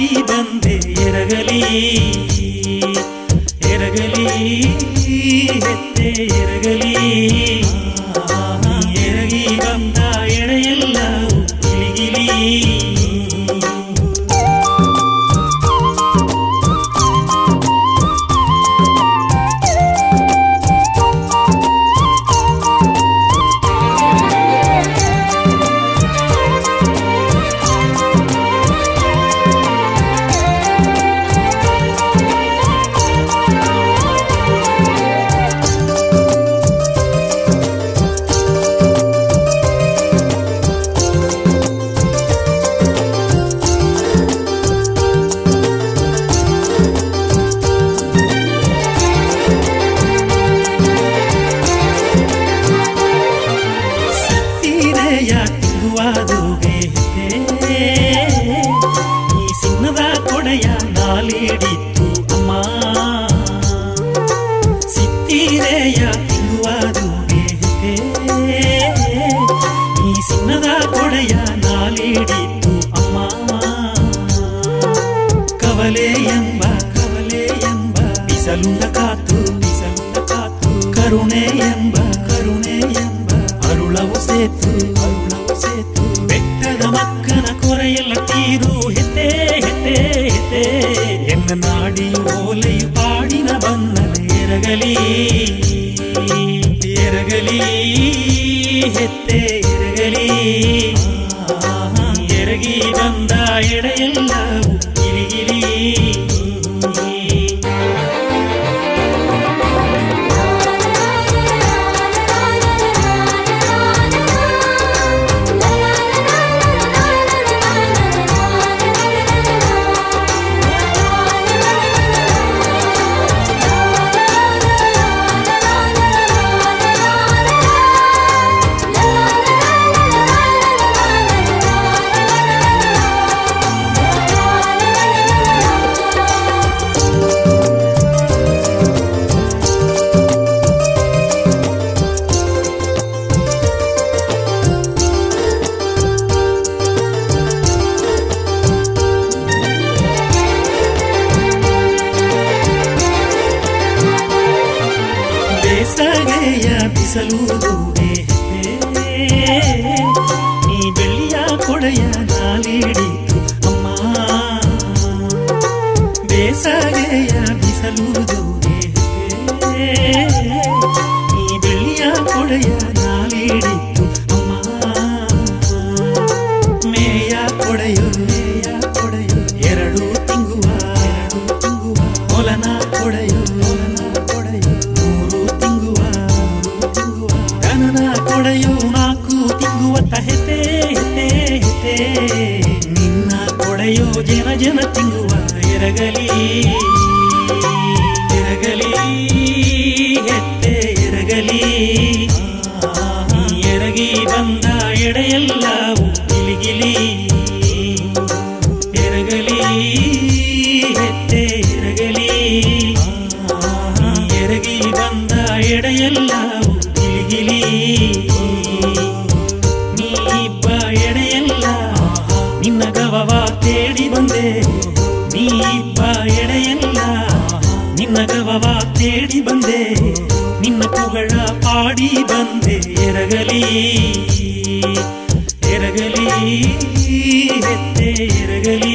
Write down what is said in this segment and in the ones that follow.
ಪಾಡಿ ಬಂದೆ ಎರಗಲಿ ಎರಗಲಿ ಹೆತ್ತೆ ಎರಗಲಿ ಎರಗಿ ಬಂದ ಎಡೆಯೆಲ್ಲ ಗಿಲಿಗಿಲಿ ಈ ಸಿನ್ನದ ಕೊಡೆಯ ನಾಲಿಡಿತ್ತು ಅಮ್ಮ ಸಿತ್ತಿರೆಯ ತಿರುವುದು ಈ ಸಿನ್ನದ ಕೊಡೆಯ ನಾಲಿಡಿತ್ತು ಅಮ್ಮ ಕವಲೆ ಎಂಬ ಬಿಸಲುಂದ ಕಾತು ಕರುಣೆ ಎಂಬ ಅರುಳವು ಸೇತು ಬೆಟ್ಟದ ಮಕ್ಕನ ಕೊರೆಯಲ್ಲ ತೀರು ಹೆತ್ತೆ ಹೆತ್ತೆ ಹೆತ್ತೆ ಎನ್ನ ನಾಡಿಯು ಓಲೆಯು ಪಾಡಿನ ಬನ್ನಲೆ ಎರಗಲಿ ಎರಗಲಿ ಹೆತ್ತೆ ಎರಗಲಿ ಎರಗಿ ಬಂದ ಎಡೆಯೆಲ್ಲವೂ ಗಿಲಿಗಿಲಿ ಬೇಸಗೆಯ ಬಿಸಲುವುದು ನೀ ಬೆಳ್ಳಿಯ ಕೊಡೆಯ ನಾಲಿಡಿತು ಅಮ್ಮ ಬೇಸಗೆಯ ಬಿಸಲುವುದು ನೀ ಬೆಳ್ಳಿಯ ಕೊಡೆಯ ನಾಲಿಡಿತು ಅಮ್ಮ ಮೇಯ ಕೊಡೆಯು ಎರಡು ತಿಂಗುವ ಮೊಲನ ಕೊಡೆಯು ಕೊಡೆಯು ನಾಲ್ಕು ತಿಂಗುವತ್ತ ಹೆತೆ ಹೆತೆ ಹೆತೆ ನಿನ್ನ ಕೊಡೆಯೋ ಜನ ತಿಂಗುವ ಎರಗಲಿ ಎರಗಲಿ ಹೆತ್ತೆ ಎರಗಲಿ ಎರಗಿ ಬಂದ ಎಡೆಯೆಲ್ಲವೂ ಗಿಲಿಗಿಲಿ ಎರಗಲಿ ಹೆತ್ತೆ ಎರಗಲಿ ಎರಗಿ ಬಂದ ಎಡೆಯೆಲ್ಲವೂ ಗಿಲಿಗಿಲಿ ನೀಬ್ಬ ಎಡೆಯಲ್ಲ ನಿನ್ನ ಗವವ ತೇಡಿ ಬಂದೆ ನೀಬ್ಬ ಎಡೆಯಲ್ಲ ನಿನ್ನ ಗವವ ತೇಡಿ ಬಂದೆ ನಿನ್ನ ಕುಗಳ ಪಾಡಿ ಬಂದೆ ಎರಗಲಿ ಎರಗಲಿ ಹೆತ್ತೆ ಎರಗಲಿ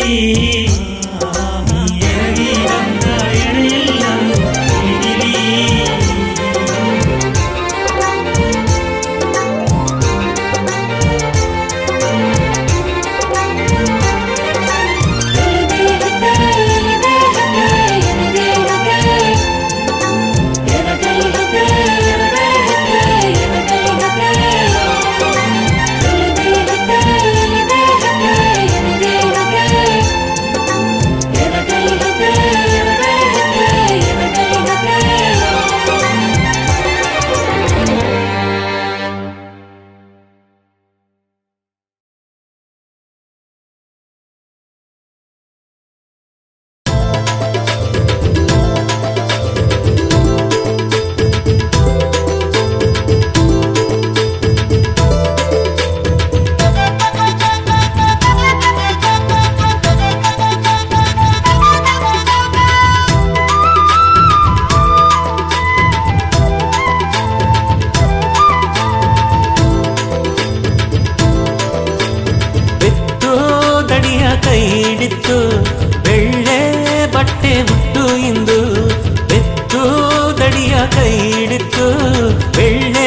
ಎರಗಿ ಬಂದ ಎಡೆಯಲ್ಲ ಗಿಲಿಗಿಲಿ ಬಟ್ಟೆ ಹುಟ್ಟು ಇಂದು ಬೆತ್ತು ದಡಿಯ ಕೈ ಹಿಡಿತು ಬೆಳ್ಳೆ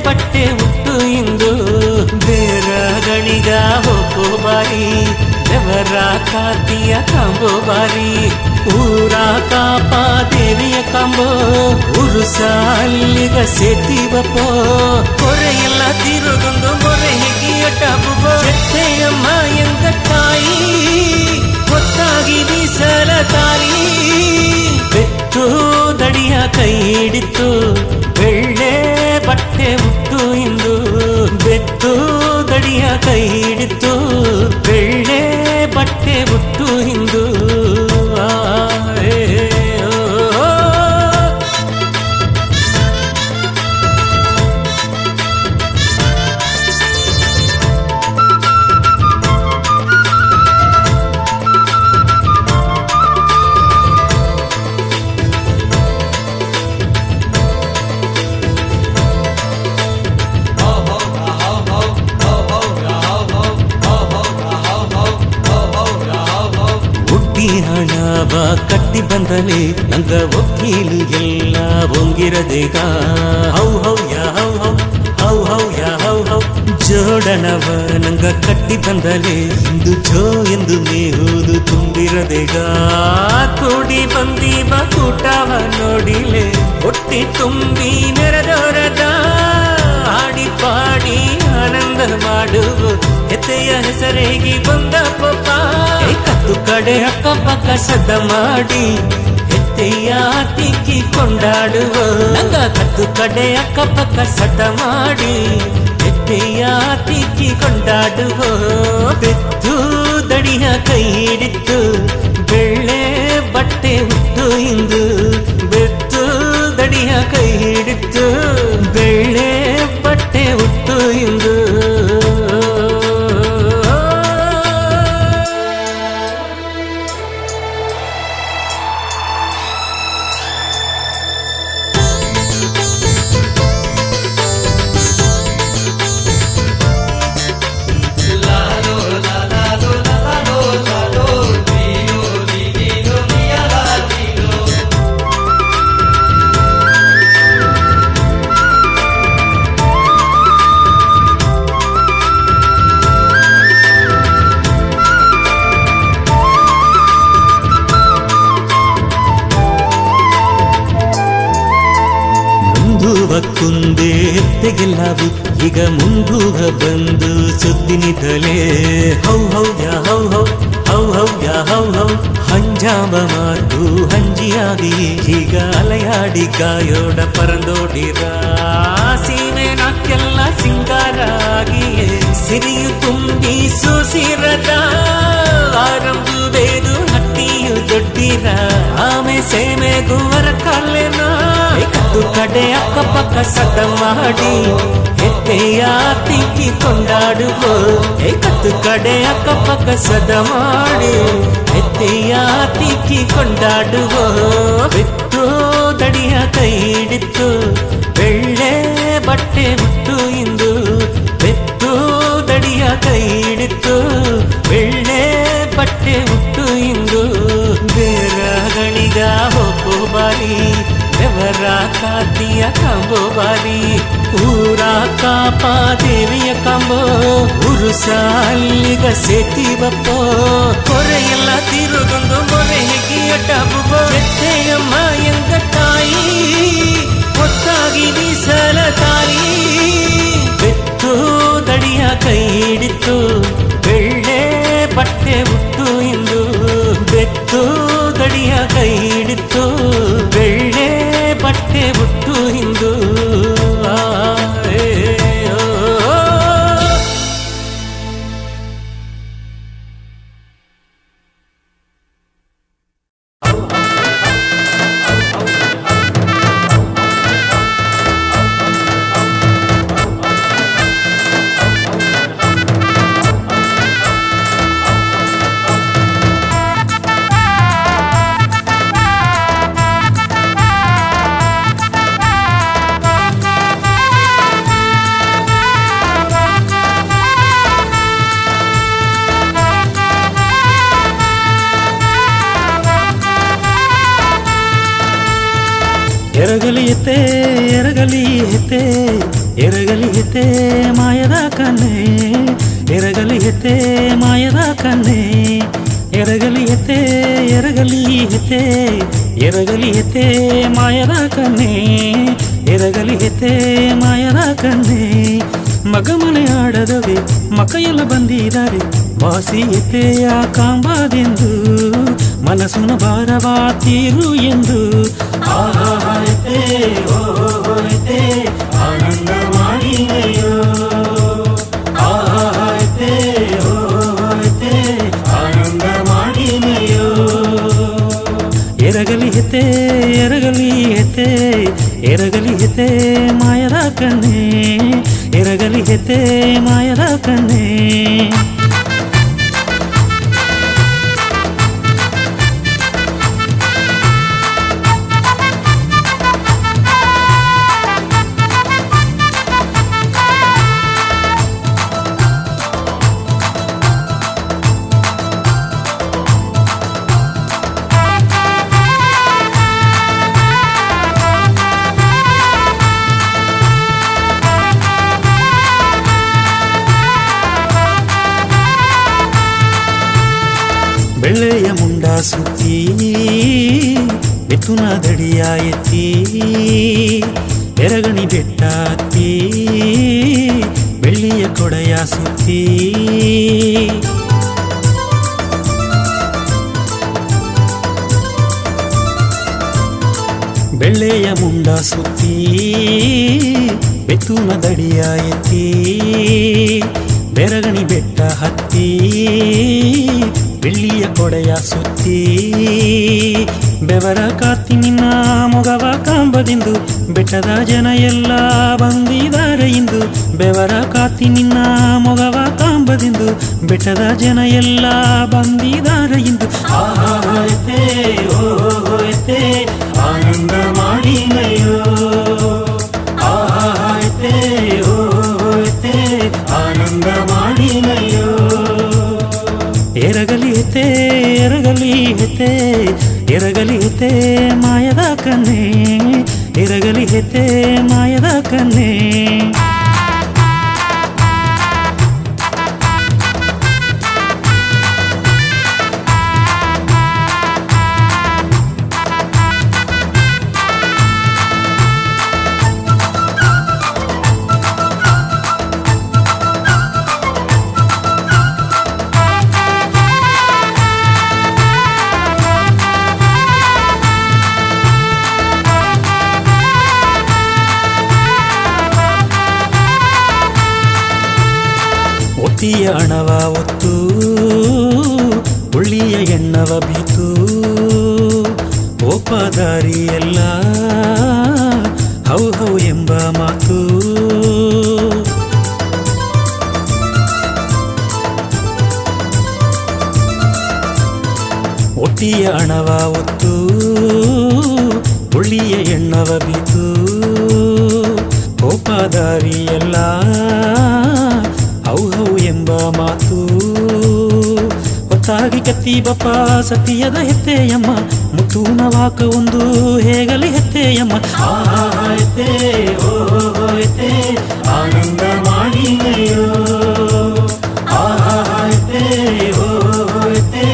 ಬಟ್ಟೆ ಹುಟ್ಟು ಇಂದು ಬೇರಗಳಿಗ ಹೋಗೋ ಬಾರಿ ದೇವರ ಕಾತಿಯ ಕಂಬೋ ಬಾರಿ ಊರ ಕಾಪ ದೇವಿಯ ಕಂಬೋ ಉರುಸ ಅಲ್ಲಿಗ ಸೇತಿವಪ್ಪೋ ಕೊರೆಯೆಲ್ಲ ತಿರುಗೊಂದು ಮೊರೆ ಹಿಗಿಯಟಬುವ ಎತ್ತೆಯಮ್ಮ ಎಂದ ತಾಯಿ ಗೊತ್ತಾಗಿ ಬೀಸಲ ತಾಯಿ ಬೆತ್ತು ದಡಿಯ ಕೈ ಹಿಡಿತು ಬೆಳ್ಳೆ ಬಟ್ಟೆ ಹುಟ್ಟು ಇಂದು ಬೆತ್ತು ದಡಿಯ ಕೈ ಹಿಡಿತು ಬೆಳ್ಳೆ ಬಟ್ಟೆ ಹುಟ್ಟು ಇಂದು ಹಣವ ಕಟ್ಟಿ ಬಂದಲೆ ನಂಗ ಒಕ್ಕೀಲು ಎಲ್ಲ ಒಂಗಿರದೇಗ ಹೌ ಹೌ ಯಾ ಹೌ ಹೌ ಹೌ ಹೌ ಯಾ ಹೌ ಹೌ ಜೋಡಣವ ನಂಗ ಕಟ್ಟಿ ಬಂದಲೆ ಇಂದು ಜೋ ಎಂದು ಮೇಹುದು ತುಂಬಿರದೇಗ ಕೂಡಿ ಬಂದೀವ ಕೂಟವ ನೋಡಿಲೆ ಹೊಟ್ಟಿ ತುಂಬಿ ನೆರೆದೋರದ ಹಾಡಿ ಪಾಡಿ ಆನಂದ ಮಾಡುವ ಎತ್ತೆಯ ಹೆಸರೇಗಿ ಬಂದ ಪಪ್ಪ ಕತ್ತು ಕಡೆ ಅಕ್ಕಪಕ್ಕ ಸದ್ದ ಮಾಡಿ ಎತ್ತೆಯ ತಿಕ್ಕಿ ಕೊಂಡಾಡುವ ನಂಗ ಕತ್ತು ಕಡೆ ಅಕ್ಕಪಕ್ಕ ಸದ್ದ ಮಾಡಿ ಎತ್ತೆಯ ತಿಕ್ಕಿ ಕೊಂಡಾಡುವ ಬೆತ್ತು ದಡಿಯ ಕೈ ಹಿಡಿತು ಬೆಳ್ಳೆ ಬಟ್ಟೆ ಹುಟ್ಟು ಇಂದು ಬೆತ್ತು ದಡಿಯ ಕೈ ಹಿಡಿತು ಬೆಳ್ಳೆ ಬಟ್ಟೆ ಹುಟ್ಟು ಇಂದು ಕುಂದೆ ಎತ್ತೆಗೆಲ್ಲವು ಈಗ ಮುಂದೂಗ ಬಂದು ಸುದ್ದಿನಿದಲೆ ಹೌ ಹೌ ಯಾ ಹೌ ಹೌ ಹೌ ಹೌ ಯಾ ಹೌ ಹೌ ಹಂಜಾವ ಮಾತು ಹಂಜಿಯಾಗಿ ಈಗ ಅಲೆಯಾಡಿ ಗಾಯೋಡ ಪರಂದೋಡಿರ ಸೀಮೆ ನಾಕೆಲ್ಲ ಸಿಂಗಾರಾಗಿಯೇ ಸಿರಿಯು ತುಂಬಿ ಸುಸಿರದ ಆರಂಭುದೇದು ಹಟ್ಟಿಯು ದೊಡ್ಡಿರ ಆಮೆ ಸೇಮೆ ಗುವರ ಕಲ್ಲೆನ ಕತ್ತು ಕಡೆ ಅಕ್ಕಪಕ್ಕ ಸದ ಮಾಡಿ ಎತ್ತೆಯ ತಿಕ್ಕಿ ಕೊಂಡಾಡುವ ಕತ್ತು ಕಡೆ ಅಕ್ಕಪಕ್ಕ ಸದ ಮಾಡಿ ಎತ್ತೆಯ ತಿಕ್ಕಿ ಕೊಂಡಾಡುವ ಬೆತ್ತು ದಡಿಯ ಕೈ ಹಿಡಿತು ಬೆಳ್ಳೆ ಬಟ್ಟೆ ಹುಟ್ಟು ಇಂದು ಬೆತ್ತು ದಡಿಯ ಕೈ ಹಿಡಿತು ಬೆಳ್ಳೆ ಬಟ್ಟೆ ಹುಟ್ಟು ಇಂದು ಬೇರಗಳಿಗ ಹೋಗೋ ಬಾರಿ ದೇವರ ಕಾತಿಯ ಕಂಬೋ ಬಾರಿ ಊರ ಕಾಪ ದೇವಿಯ ಕಂಬೋ ಉರುಸ ಅಲ್ಲಿಗ ಸೇತಿವಪ್ಪೋ ಕೊರೆಯೆಲ್ಲ ತಿರುಗೊಂದು ಮೊರೆ ಹಿಗಿಯಟಬುವ ಎತ್ತೆಯಮ್ಮ ಎಂದ ತಾಯಿ ಗೊತ್ತಾಗಿ ಬೀಸಲ ತಾಯಿ ಬೆತ್ತು ದಡಿಯ ಕೈ ಹಿಡಿತು ಬೆಳ್ಳೆ ಬಟ್ಟೆ ಹುಟ್ಟು ಇಂದು ಬೆತ್ತು ದಡಿಯ ಕೈ ಹಿಡಿತು ಬೆಳ್ಳೆ ಬಟ್ಟೆ ಹುಟ್ಟು ಇಂದು ಎರಗಲಿ ಎತ್ತೆ ಎರಗಲಿ ಎತ್ತೆ ಎರಗಲಿ ಎತ್ತೆ ಮಾಯದ ಕನ್ನೆ ಎರಗಲಿ ಎತ್ತೆ ಮಾಯದ ಕನ್ನೆ ಎರಗಲಿ ಎತ್ತೆ ಎರಗಲಿ ಎತ್ತೆ ಎರಗಲಿ ಎತ್ತೆ ಮಾಯದ ಕನ್ನೆ ಎರಗಲಿ ಎತ್ತೆ ಮಾಯದ ಕನ್ನೆ ಮಗಮನೆ ಆಡದವೆ ಮಕ್ಕಳೆಲ್ಲ ಬಂದಿದ್ದಾರೆ ವಾಸಿ ಎತ್ತೆಯ ಕಾಂಬಾದೆಂದು ಮನಸ್ಸುನ ಭಾರವಾ ತೀರು ಎಂದು ಆಹಾ ಎತ್ತೆ ಓ ಎತ್ತೆ ಆನಂದ ಮಾಡಿದೆಯೋ ಆಹಾ ಎತ್ತೆ ಓ ಎತ್ತೆ ಆನಂದ ಮಾಡಿದೆಯೋ ಎರಗಲಿ ಎತ್ತೆ ಎರಗಲಿ ಎತ್ತೆ ಎರಗಲಿ ಎತ್ತೆ ಮಾಯದ ಕನ್ನೆ ಎರಗಲಿ ಎತ್ತೆ ಮಾಯದ ಕನ್ನೆ ಬೆಳ್ಳೆಯ ಮುಂಡ ಸುತ್ತಿ ಬೆತ್ತುನ ದಡಿಯ ಎತ್ತಿ ಎರಗಣಿ ಬೆಟ್ಟ ಹತ್ತಿ ಬೆಳ್ಳಿಯ ಕೊಡೆಯ ಸುತ್ತಿ ಬೆಳ್ಳೆಯ ಮುಂಡ ಸುತ್ತಿ ಬೆತ್ತುನ ದಡಿಯ ಎತ್ತಿ ಬೆರಗಣಿ ಬೆಟ್ಟ ಹತ್ತಿ ಬೆಳ್ಳಿಯ ಕೊಡೆಯ ಸುತ್ತಿ ಬೆವರ ಕಾತಿ ನಿನ್ನ ಮೊಗವ ಕಾಂಬದಿಂದು ಬೆಟ್ಟದ ಜನ ಎಲ್ಲ ಬಂದಿದ್ದಾರೆ ಇಂದು ಬೆವರ ಕಾತಿ ನಿನ್ನ ಮೊಗವ ಕಾಂಬದಿಂದು ಬೆಟ್ಟದ ಜನ ಎಲ್ಲ ಬಂದಿದ್ದಾರೆ ಇಂದು ಆಹಾ ಎತ್ತೆ ಓ ಎತ್ತೆ ಆನಂದ ಮಾಡಿದೆಯೋ ಆಹಾ ಎತ್ತೆ ಓ ಎತ್ತೆ ಆನಂದ ಮಾಡಿದೆಯೋ ಎರಗಲಿ ಎತ್ತೆ ಎರಗಲಿ ಎತ್ತೆ ಎರಗಲಿ ಎತ್ತೆ ಮಾಯದ ಕನ್ನೆ ಎರಗಲಿ ಎತ್ತೆ ಮಾಯದ ಕನ್ನೆ ಒತ್ತಿಯ ಹಣವ ಒತ್ತು ಉಳ್ಳಿಯ ಎಣ್ಣವ ಬೀತು ಒಪ್ಪದಾರಿ ಎಲ್ಲ ಹೌ ಹೌ ಎಂಬ ಮಾತು ಒತ್ತಿಯ ಹಣವ ಒತ್ತು ಉಳ್ಳಿಯ ಎಣ್ಣವ ಬೀತು ಒಪ್ಪದಾರಿ ಎಲ್ಲ ಹೌ ಹೌ ಎಂಬ ಮಾತು ಹೊತ್ತಾಗಿ ಕತ್ತಿ ಬಪ್ಪ ಸತಿಯದ ಹೆತ್ತೆಯಮ್ಮ ಮುತ್ತೂನ ವಾಕ ಒಂದು ಹೇಗಲಿ ಹೆತ್ತೆಯಮ್ಮ ಆಹಾ ಎತ್ತೆ ಓ ಎತ್ತೆ ಆನಂದ ಮಾಡಿದೆಯೋ ಆಹಾ ಎತ್ತೆ ಓ ಎತ್ತೆ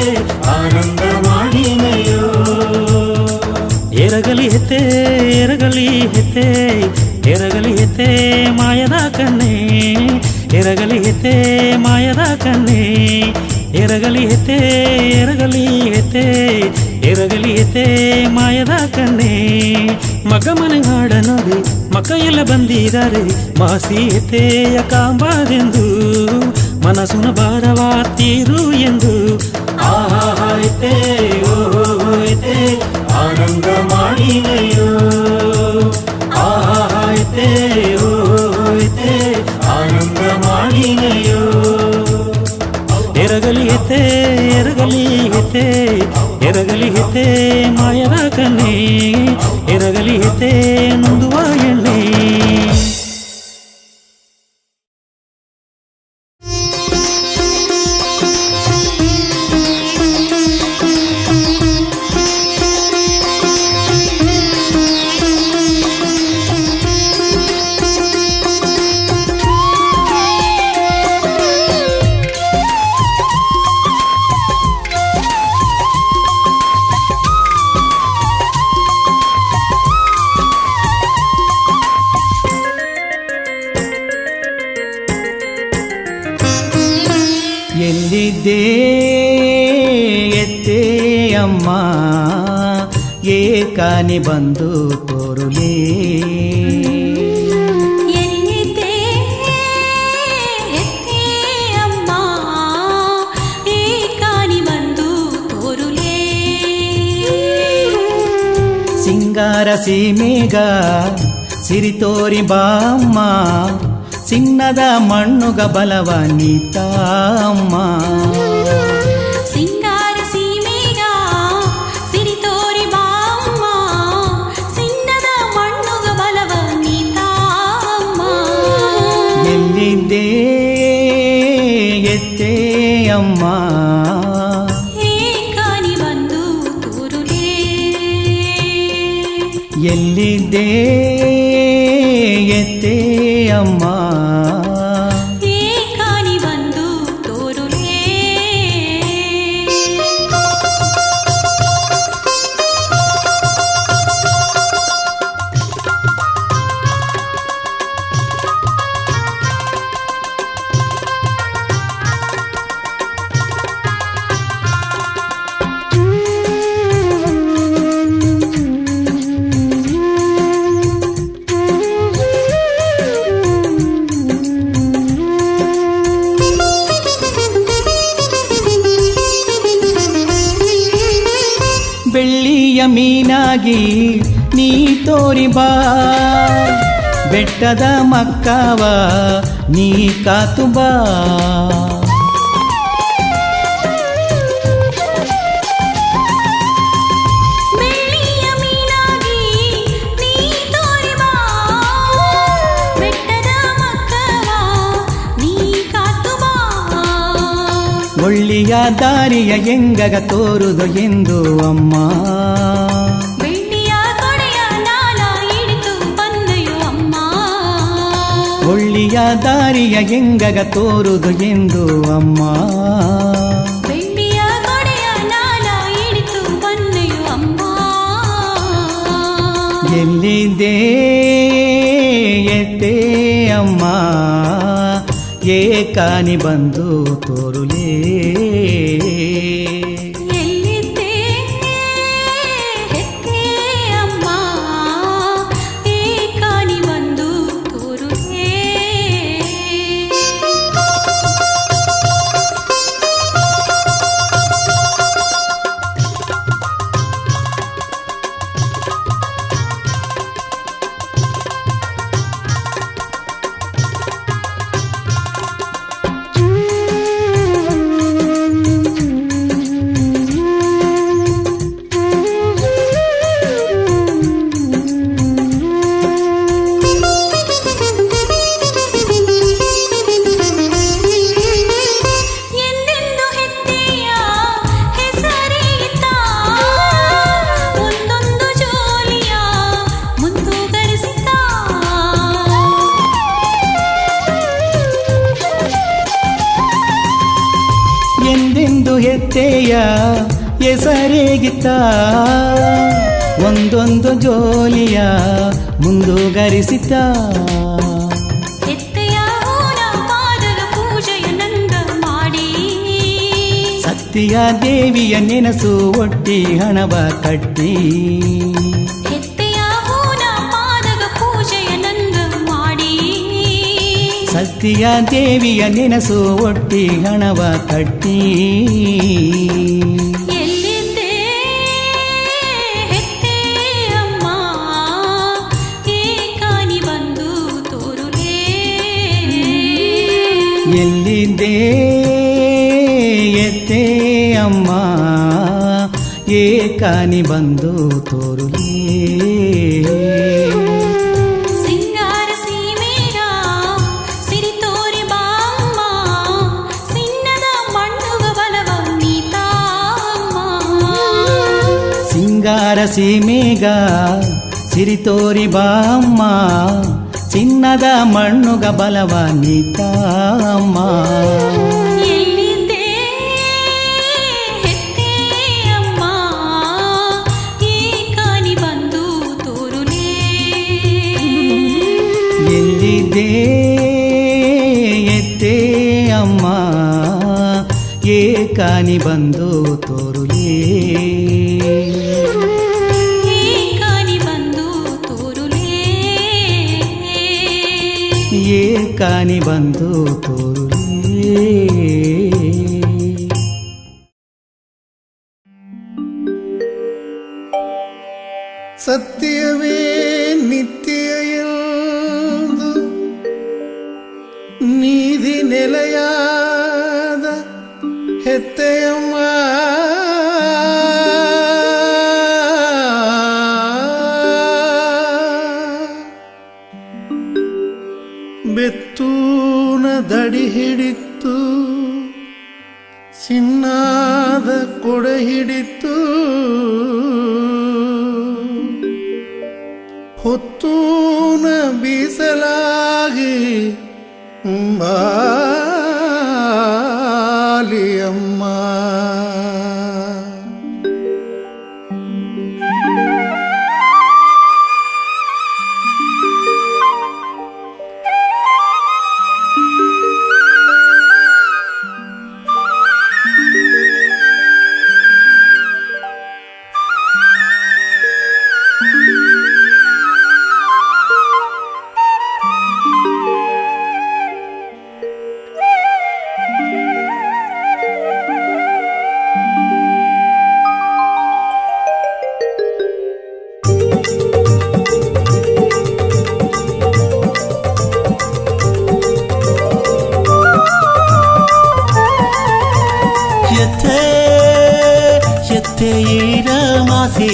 ಆನಂದ ಮಾಡಿದೆಯೋ ಎರಗಲಿ ಎತ್ತೆ ಎರಗಲಿ ಎತ್ತೆ ಎರಗಲಿ ಎತ್ತೆ ಮಾಯದ ಕನ್ನೆ ಎರಗಲಿ ಎತ್ತೆ ಮಾಯದ ಕನ್ನೆ ಎರಗಲಿ ಎತ್ತೆ ಎರಗಲಿ ಎತ್ತೆ ಎರಗಲಿ ಎತ್ತೆ ಮಾಯದ ಕನ್ನೆ ಮಗ ಮನೆ ಹಾಡನೋದೆ ಮಕ್ಕ ಎಲ್ಲ ಬಂದಿದ್ದಾರೆ ಮಾಸಿ ಎತ್ತೆಯ ಕಾಂಬಾದೆಂದು ಮನಸ್ಸುನ ಭಾರವಾ ತೀರು ಎಂದು ಆಹಾ ಎತ್ತೆ ಓ ಎತ್ತೆ ಆನಂದ ಮಾಡಿದೆಯೋ ಆಹಾ ಎತ್ತೆ ಓ ಎತ್ತೆ ಆನಂದ ಮಾಡಿದೆಯೋ ಎರಗಲಿ ಎತ್ತೆ ಎರಗಲಿ ಎತ್ತೆ ಎರಗಲಿ ಎತ್ತೆ ಮಾಯದ ಕನ್ನೆ ಎರಗಲಿ ಎತ್ತೆ ನೊಂದುವ ಎಣ್ಣೆ ಅಮ್ಮ ಏಕಾನಿ ಬಂದು ತೋರುಲೇ ಎಲ್ಲಿದ್ದೆ ಎತ್ತೆ ಅಮ್ಮ ಏಕಾನಿ ಬಂದು ತೋರುಲೇ ಸಿಂಗಾರ ಸೀಮೆಗ ಸಿರಿ ತೋರಿ ಬಾಮ್ಮ ಚಿನ್ನದ ಮಣ್ಣುಗ ಬಲವ ನೀತಾಮ್ಮ ಸಿಂಗಾರ ಸೀಮೆಗ ಸಿರಿ ತೋರಿ ಬಾಮ್ಮ ಸಿನ್ನದ ಮಣ್ಣುಗ ಬಲವ ನೀತಾಮ್ಮ ಎಲ್ಲಿದ್ದೇ ಎತ್ತೇ ಅಮ್ಮ ಏಕಾನಿ ಬಂದು ತೋರುಲೇ ಎಲ್ಲಿದ್ದೇ ಎತ್ತೇ ಅಮ್ಮ ಏಕಾನಿ ಬಂದು ತೋರುಲೇ ಬೆಳ್ಳಿಯ ಮೀನಾಗಿ ನೀ ತೋರಿ ಬಾ ಬೆಟ್ಟದ ಮಕ್ಕವ ನೀ ಕಾತು ಬಾ ಬೆಳ್ಳಿಯ ಮೀನಾಗಿ ನೀ ತೋರಿ ಬಾ ಬೆಟ್ಟದ ಮಕ್ಕವ ನೀ ಕಾತು ಬಾ ಒಳ್ಳಿಯ ದಾರಿಯ ಎಂಗಗ ತೋರುದು ಎಂದು ಅಮ್ಮ ಬೆಳ್ಳಿಯ ಕೊಡೆಯ ನಾಲ ಹಿಡಿದು ಬಂದೆಯೋ ಅಮ್ಮ ಒಳ್ಳಿಯ ದಾರಿಯ ಎಂಗಗ ತೋರುದು ಎಂದು ಅಮ್ಮ ಬೆಳ್ಳಿಯ ಕೊಡೆಯ ನಾಲ ಹಿಡಿದು ಬಂದೆಯೋ ಅಮ್ಮ ಎಲ್ಲಿದ್ದೇ ಎತ್ತೇ ಅಮ್ಮ ಏಕಾನಿ ಬಂದು ತೋರುಲೇ ಎಲ್ಲಿದ್ದೆ ಎತ್ತೆ ಅಮ್ಮ ಏಕಾನಿ ಬಂದು ತೋರುಲೇ ಎಂದೆಂದು ಹೆತ್ತೆಯ ಹೆಸರಿಗಿತ್ತ ಒಂದೊಂದು ಜೋಲಿಯ ಮುಂದುವರಿಸಿದ ಎಂದೆಂದು ಹೆತ್ತೆಯ ಹೆಸರೇಗಿತ್ತ ಒಂದೊಂದು ಜೋಲಿಯ ಮುಂದುಗರಿಸಿತ ಹೆತ್ತೆಯ ಹೂನ ಪಾದದ ಪೂಜೆಯ ನಂಗ ಮಾಡಿ ಸತ್ಯ ದೇವಿಯ ನೆನಸು ಒಟ್ಟಿ ಹಣವ ಕಟ್ಟಿ ಹೆತ್ತೆಯ ಹೂನ ಪಾದದ ಪೂಜೆಯ ನಂಗ ಮಾಡಿ ಸತ್ಯ ದೇವಿಯ ನೆನಸು ಒಟ್ಟಿ ಹಣವ ಕಟ್ಟಿ ಎಲ್ಲಿದ್ದೆ ಹೆತ್ತೆ ಅಮ್ಮ ಏಕಾನಿ ಬಂದು ತೋರುಲೇ ಎಲ್ಲಿದ್ದೇ ಎತ್ತೇ ಅಮ್ಮ ಏಕಾನಿ ಬಂದು ತೋರುಲೇ ಸಿಂಗಾರ ಸೀಮೆಗ ಸಿರಿ ತೋರಿ ಬಾಮ್ಮ ಸಿನ್ನದ ಮಣ್ಣುಗ ಬಲವ ನೀತಾಮ್ಮ ಸಿಂಗಾರ ಸೀಮೆಗ ಸಿರಿ ತೋರಿ ಬಾಮ್ಮ ಚಿನ್ನದ ಮಣ್ಣುಗ ಬಲವ ನೀತಾಮ್ಮ ಎಲ್ಲಿದ್ದೆ ಹೆತ್ತೆ ಅಮ್ಮ ಏಕಾನಿ ಬಂದು ತೋರುಲೇ ಎಲ್ಲಿದ್ದೇ ಎತ್ತೇ ಅಮ್ಮ ಏಕಾನಿ ಬಂದು ತೋರುಲೇ ಕಾನಿ ಬಂದು ತೋರುಲೇ. ಸತ್ಯವೇ ನಿತ್ಯ ಎಂದು ನೀತಿ ನೆಲೆಯಾದ ಹೆತ್ತೆಯಮ್ಮ ಬೆತ್ತೂನ ದಡಿ ಹಿಡಿತ್ತು ಚಿನ್ನಾದ ಕೊಡೆ ಹಿಡಿತ್ತು ಹೊತ್ತೂನ ಬೀಸಲಾಗಿ ಬಾಲಿಯಮ್ಮ. ಮಾಸಿ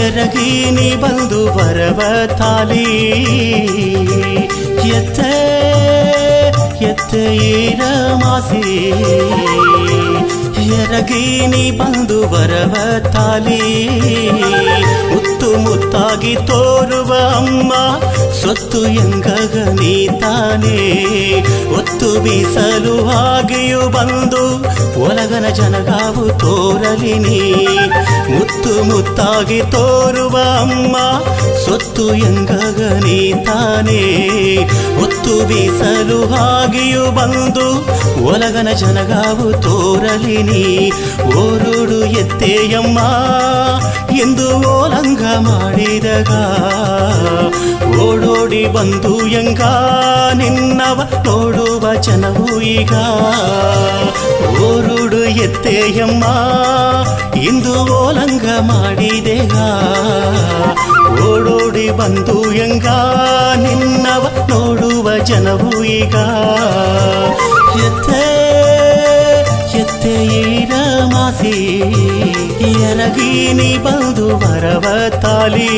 ಎರಗಿನಿ ಬಂದು ಬರವ ತಾಲಿ ಎತ್ತರ ಮಾಸಿ ಎರಗಿನಿ ಬಂದು ಬರವ ತಾಲಿ ಮುತ್ತು ಮುತ್ತಾಗಿ ತೋರುವ ಅಮ್ಮ ಸೊತ್ತು ಎಂಗಗ ನೀ ತಾನೇ ಒತ್ತು ಬೀಸಲು ಹಾಗೆಯೂ ಬಂದು ಒಲಗನ ಜನಗಾವು ತೋರಲಿ ನೀ ಮುತ್ತು ಮುತ್ತಾಗಿ ತೋರುವ ಅಮ್ಮ ಸೊತ್ತು ಎಂಗಗ ನೀ ತಾನೇ ಒತ್ತು ಬೀಸಲು ಹಾಗೆಯೂ ಬಂದು ಒಲಗನ ಜನಗಾವು ತೋರಲಿ ನೀ ಓರುಡು ಎತ್ತೆಯಮ್ಮ ಎಂದು ಓಲಂಗ ಮಾಡಿದಾಗ ಓಡೋಡಿ ಬಂದು ಎಂಗ ನಿನ್ನವ ನೋಡುವ ಜನವು ಈಗ ಓರುಡು ಎತ್ತೆಯಮ್ಮ ಇಂದು ಓಲಂಗ ಮಾಡಿದೆಗ ಓಡೋಡಿ ಬಂದು ಎಂಗ ನಿನ್ನವ ನೋಡುವ ಜನವು ಈಗ ಎತ್ತೆಯೀರ ಮಾಸಿ ಎರಗಿನಿ ಬಂದು ಬರವ ತಾಲಿ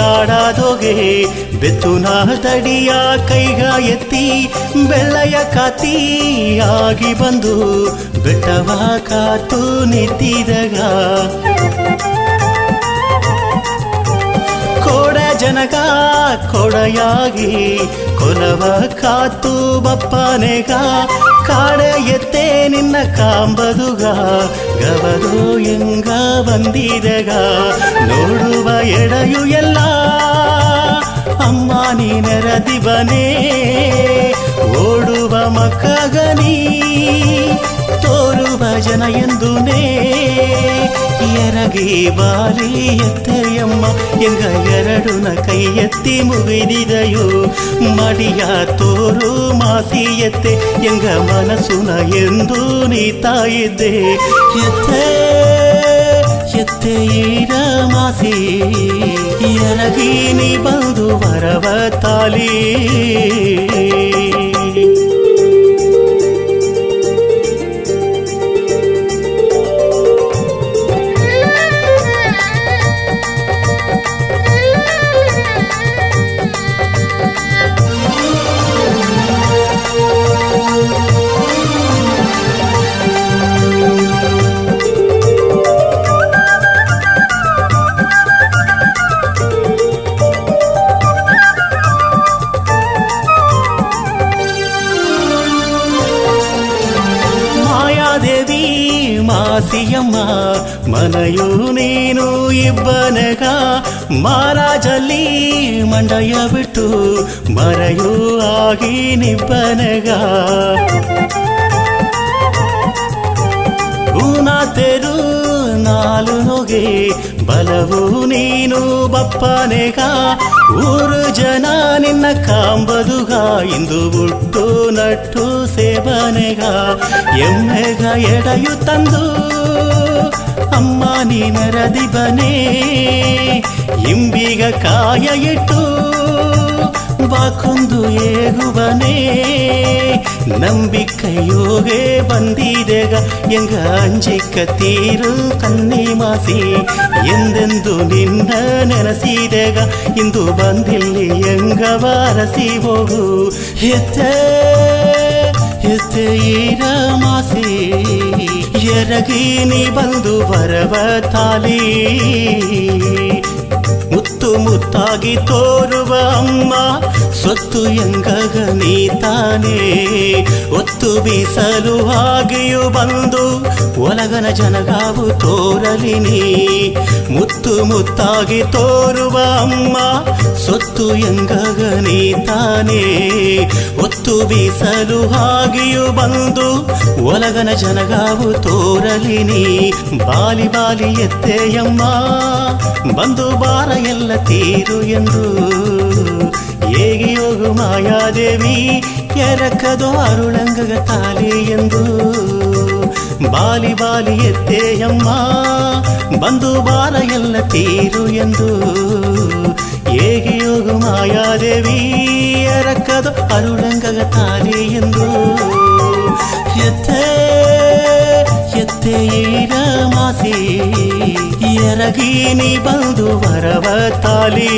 ಆಡಾದೋಗೆ ಬೆತ್ತುನ ತಡಿಯ ಕೈಗ ಎತ್ತಿ ಬೆಳ್ಳೆಯ ಕಾತಿಯಾಗಿ ಬಂದು ಬೆಟ್ಟವ ಕಾತು ನಿಂತಿದಾಗ ಕೋಡ ಜನಗ ಕೊಡೆಯಾಗಿ ಕೊಲವ ಕಾತು ಬಪ್ಪನೆಗ ಕಾಡೆ ಎತ್ತೆ ನಿನ್ನ ಕಾಂಬದುಗ ಗವದು ಎಂಗ ಬಂದಿದಗ ನೋಡುವ ಎಡೆಯು ಎಲ್ಲ ಅಮ್ಮ ನೀ ನೆರದಿವನೇ ಓಡುವ ಮಕ್ಕಗನಿ ತೋರುವ ಜನ ಎಂದುನೇ ಎರಗಿ ಬಾರಿ ಎತ್ತೆಯಮ್ಮ ಎಂಗ ಎರಡುನ ಕೈ ಎತ್ತಿ ಮುಗಿದಿದೆಯೋ ಮಡಿಯ ತೋರು ಮಾಸಿ ಎತ್ತೆ ಎಂಗ ಮನಸ್ಸುನ ಎಂದು ನೀ ತಾಯಿದ್ದೆ ಎತ್ತೆಯೀರ ಮಾಸಿ ಎರಗಿನಿ ಬಂದು ಬರವ ತಾಲಿ ಮಾಯಾದೇವಿ ಮಾಸಿಯಮ್ಮ ಮನೆಯು ನೀನು ಇಬ್ಬನಗ ಮಾರಾಜಲ್ಲಿ ಮಂಡಯ ಬಿಟ್ಟು ಮರೆಯೂ ಆಗಿ ನಿಬ್ಬನಗ ಊನಾತೆರು ನಾಲು ನೊಗೆ ಬಲವು ನೀನು ಬಪ್ಪನೆಗ ಊರು ಜನ ನಿನ್ನ ಕಾಂಬದುಗ ಇಂದು ಹುಟ್ಟು ನಟ್ಟು ಸೇವನೆಗ ಎಮ್ಮೆಗ ಎಡೆಯು ತಂದು ಅಮ್ಮ ನೀನರದಿ ಬನೆ ಇಂಬಿಗ ಕಾಯ ಇಟ್ಟು ಬಾಕೊಂದು ಏಗುವನೇ ನಂಬಿಕೆಯೋಗೆ ಬಂದಿದೆಗ ಎಂಗ ಅಂಜಿಕ ತೀರು ಕನ್ನಿ ಮಾಸಿ ಎಂದೆಂದು ನಿನ್ನ ನೆನೆಸಿದೆಗ ಇಂದು ಬಂದಿಲ್ಲಿ ಎಂಗವ ಅರಸಿ ಹೋಗು ಎತ್ತೆ ಎತ್ತೆ ಈರ ಮಾಸಿ ಎರಗಿ ನೀ ಬಂದು ಬರವ ತಾಲಿ ಮುತ್ತು ಮುತ್ತಾಗಿ ತೋರುವ ಅಮ್ಮ ಸೊತ್ತು ಎಂಗಗ ನೀ ತಾನೇ ಒತ್ತು ಬೀಸಲು ಹಾಗೆಯೂ ಬಂದು ಒಲಗನ ಜನಗಾವು ತೋರಲಿ ನೀ ಮುತ್ತು ಮುತ್ತಾಗಿ ತೋರುವ ಅಮ್ಮ ಸೊತ್ತು ಎಂಗಗ ನೀ ತಾನೇ ಒತ್ತು ಬೀಸಲು ಹಾಗೆಯೂ ಬಂದು ಒಲಗನ ಜನಗಾವು ತೋರಲಿ ನೀ ಬಾಲಿ ಬಾಲಿ ಎತ್ತೆಯಮ್ಮ ಬಂದು ಬಾರ ಎಲ್ಲ ತೀರು ಎಂದು ಹೇಗೆ ಹೋಗು ಮಾಯಾದೇವಿ ಎರಕದು ಅರುಳಂಗಗ ತಾಲಿ ಎಂದು ಬಾಲಿ ಬಾಲಿ ಎತ್ತೆಯಮ್ಮ ಬಂದು ಬಾರ ಎಲ್ಲ ತೀರು ಎಂದು ಹೇಗೆ ಹೋಗು ಮಾಯಾದೇವಿ ಎರಕದು ಅರುಳಂಗಗ ತಾಲಿ ಎಂದು ಎತ್ತೆ ಎತ್ತೆ ಈರ ಮಾಸಿ ಎರಗಿ ನೀ ಬಂದು ಬರವ ತಾಲಿ